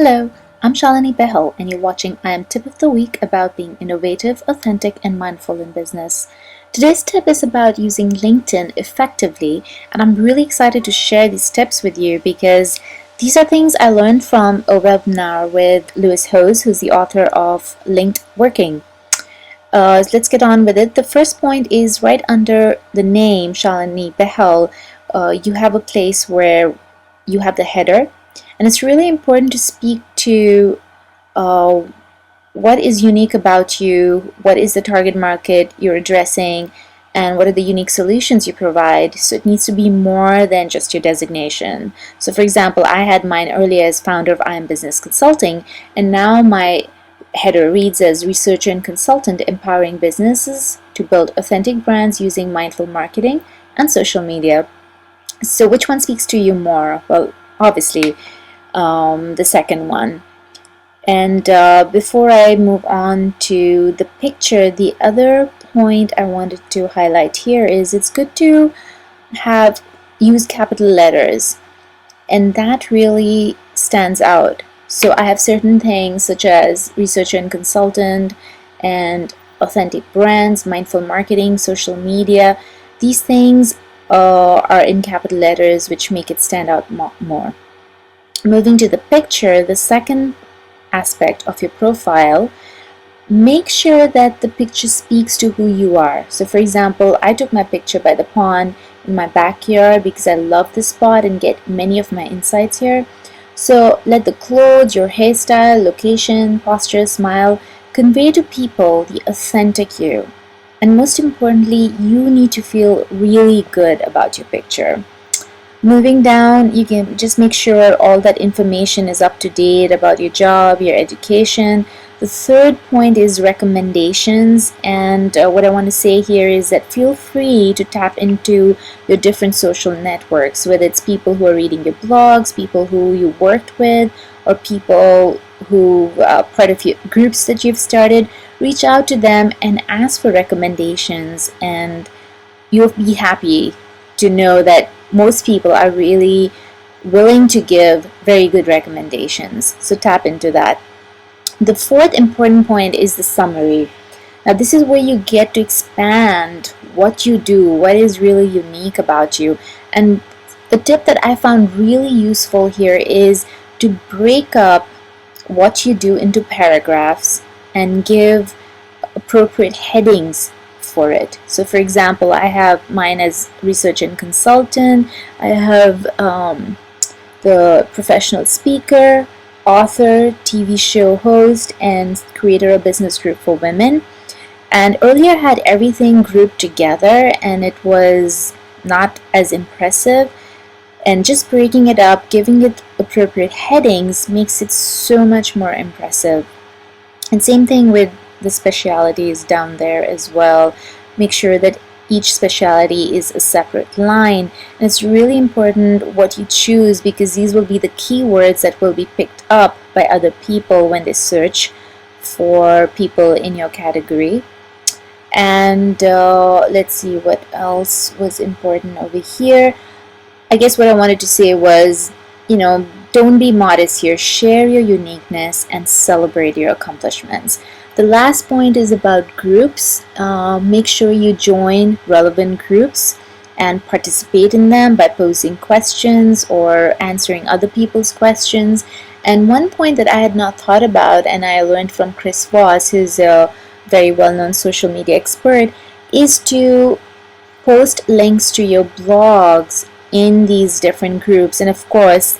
Hello, I'm Shalini Behel, and you're watching I Am Tip of the Week about being innovative, authentic, and mindful in business. Today's tip is about using LinkedIn effectively, and I'm really excited to share these tips with you because these are things I learned from a webinar with Lewis Hose, who's the author of Linked Working. Let's get on with it. The first point is right under the name Shalini Behel. You have a place where you have the header, and it's really important to speak to uh, what is unique about you, what is the target market you're addressing, and what are the unique solutions you provide. So it needs to be more than just your designation. So for example, I had mine earlier as founder of I Am Business Consulting, and now my header reads as researcher and consultant empowering businesses to build authentic brands using mindful marketing and social media. So which one speaks to you more? Well, obviously, the second one. And before I move on to the picture, the other point I wanted to highlight here is it's good to have use capital letters, and that really stands out. So I have certain things such as researcher and consultant and authentic brands, mindful marketing, social media. These things are in capital letters, which make it stand out more. Moving to the picture, the second aspect of your profile, make sure that the picture speaks to who you are. So for example, I took my picture by the pond in my backyard because I love this spot and get many of my insights here. So let the clothes, your hairstyle, location, posture, smile convey to people the authentic you. And most importantly, you need to feel really good about your picture. Moving down, you can just make sure all that information is up to date about your job, your education. The third point is recommendations, and what I want to say here is that feel free to tap into your different social networks, whether it's people who are reading your blogs, people who you worked with, or people who are part of your groups that you've started. Reach out to them and ask for recommendations, and you'll be happy to know that most people are really willing to give very good recommendations. So tap into that. The fourth important point is the summary. Now this is where you get to expand what you do, what is really unique about you. And the tip that I found really useful here is to break up what you do into paragraphs and give appropriate headings for it. So for example, I have mine as research and consultant, I have the professional speaker, author, TV show host, and creator of business group for women. And earlier I had everything grouped together and it was not as impressive, and just breaking it up, giving it appropriate headings makes it so much more impressive. And same thing with the specialities down there as well. Make sure that each specialty is a separate line, and it's really important what you choose because these will be the keywords that will be picked up by other people when they search for people in your category. And let's see what else was important over here. I guess what I wanted to say was, don't be modest here. Share your uniqueness and celebrate your accomplishments. The last point is about groups. Make sure you join relevant groups and participate in them by posing questions or answering other people's questions. And one point that I had not thought about, and I learned from Chris Voss, who's a very well-known social media expert, is to post links to your blogs in these different groups, and of course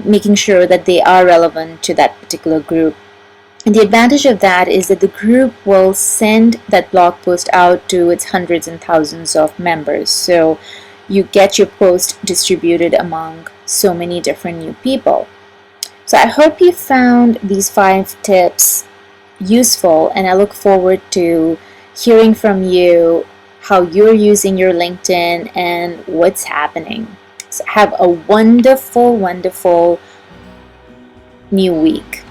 making sure that they are relevant to that particular group. And the advantage of that is that the group will send that blog post out to its hundreds and thousands of members, so you get your post distributed among so many different new people. So I hope you found these 5 tips useful, and I look forward to hearing from you how you're using your LinkedIn and what's happening. So have a wonderful, wonderful new week.